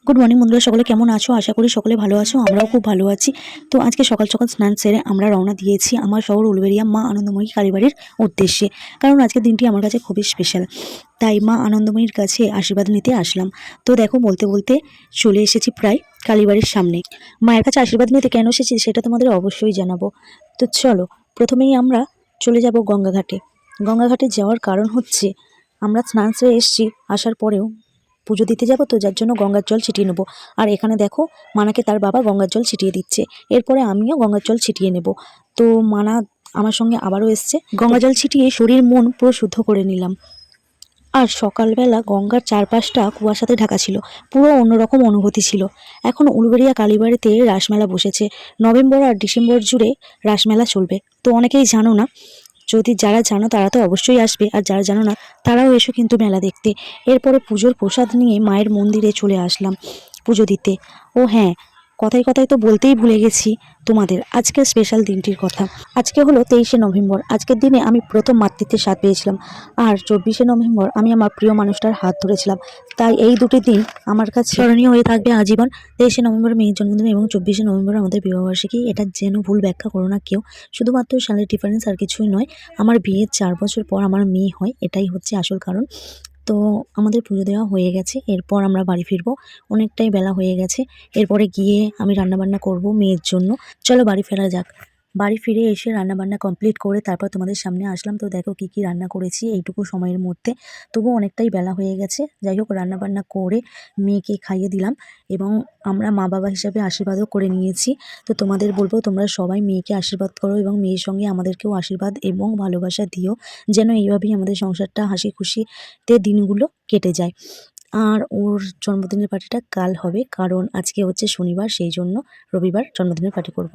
Good morning বন্ধুরা, সকলে কেমন আছো? আশা করি সকলে ভালো আছো। আমরাও খুব ভালো আছি। তো আজকে সকাল সকাল স্নান সেরে আমরা রওনা দিয়েছি আমার শহর উলুবেড়িয়া মা আনন্দময়ী কালীবাড়ির উদ্দেশ্যে। কারণ আজকের দিনটি আমার কাছে খুবই স্পেশাল, তাই মা আনন্দময়ীর কাছে আশীর্বাদ নিতে আসলাম। তো দেখো, বলতে বলতে চলে এসেছি প্রায় কালীবাড়ির সামনে। মায়ের কাছে আশীর্বাদ নিতে কেন এসেছি সেটা তোমাদের অবশ্যই জানাবো। তো চলো, প্রথমেই আমরা চলে যাব গঙ্গাঘাটে। গঙ্গাঘাটে যাওয়ার কারণ হচ্ছে আমরা স্নান সেরে এসেছি, আসার পরেও পুজো দিতে যাব, তো যার জন্য গঙ্গার জল ছিটিয়ে নেবো। আর এখানে দেখো, মানাকে তার বাবা গঙ্গার জল ছিটিয়ে দিচ্ছে। এরপরে আমিও গঙ্গার জল ছিটিয়ে নেব। তো মানা আমার সঙ্গে আবারও এসছে। গঙ্গা জল ছিটিয়ে শরীর মন পুরো শুদ্ধ করে নিলাম। আর সকালবেলা গঙ্গার চারপাশটা কুয়াশাতে ঢাকা ছিল, পুরো অন্যরকম অনুভূতি ছিল। এখন উলুবেড়িয়া কালীবাড়িতে রাসমেলা বসেছে। নভেম্বর আর ডিসেম্বর জুড়ে রাসমেলা চলবে। তো অনেকেই জানো না, যদি যারা জানো তারা তো অবশ্যই আসবে, আর যারা জানো না তারাও এসো কিন্তু মেলা দেখতে। এরপরে পুজোর প্রসাদ নিয়ে মায়ের মন্দিরে চলে আসলাম পুজো দিতে। ও হ্যাঁ, কথায় কথায় তো বলতেই ভুলে গেছি তোমাদের আজকের স্পেশাল দিনটির কথা। আজকে হলো 23শে নভেম্বর। আজকের দিনে আমি প্রথম মাতৃত্বের স্বাদ পেয়েছিলাম। আর 24শে নভেম্বর আমি আমার প্রিয় মানুষটার হাত ধরেছিলাম। তাই এই দুটি দিন আমার কাছে স্মরণীয় হয়ে থাকবে আজীবন। 23শে নভেম্বর মেয়ের জন্মদিন এবং 24শে নভেম্বর আমাদের বিবাহবার্ষিকী। এটা যেন ভুল ব্যাখ্যা করো না কেউ। শুধুমাত্র সালের ডিফারেন্স, আর কিছুই নয়। আমার বিয়ের 4 বছর পর আমার মেয়ে হয়, এটাই হচ্ছে আসল কারণ। তো আমাদের পুজো দেওয়া হয়ে গেছে, এরপর আমরা বাড়ি ফিরবো। অনেকটাই বেলা হয়ে গেছে। এরপরে গিয়ে আমি রান্নাবান্না করব মেয়ের জন্য। চলো বাড়ি ফেরা যাক। বাড়ি ফিরে এসে রান্নাবান্না কমপ্লিট করে তারপর তোমাদের সামনে আসলাম। তো দেখো কি কি রান্না করেছি এইটুকু সময়ের মধ্যে। তবুও অনেকটাই বেলা হয়ে গেছে। যাই হোক, রান্নাবান্না করে মেয়েকে খাইয়ে দিলাম এবং আমরা মা বাবা হিসাবে আশীর্বাদও করে নিয়েছি। তো তোমাদের বলবো, তোমরা সবাই মেয়েকে আশীর্বাদ করো এবং মেয়ের সঙ্গে আমাদেরকেও আশীর্বাদ এবং ভালোবাসা দিও, যেন এইভাবেই আমাদের সংসারটা হাসি খুশিতে দিনগুলো কেটে যায়। আর ওর জন্মদিনের পার্টিটা কাল হবে, কারণ আজকে হচ্ছে শনিবার, সেই জন্য রবিবার জন্মদিনের পার্টি করব।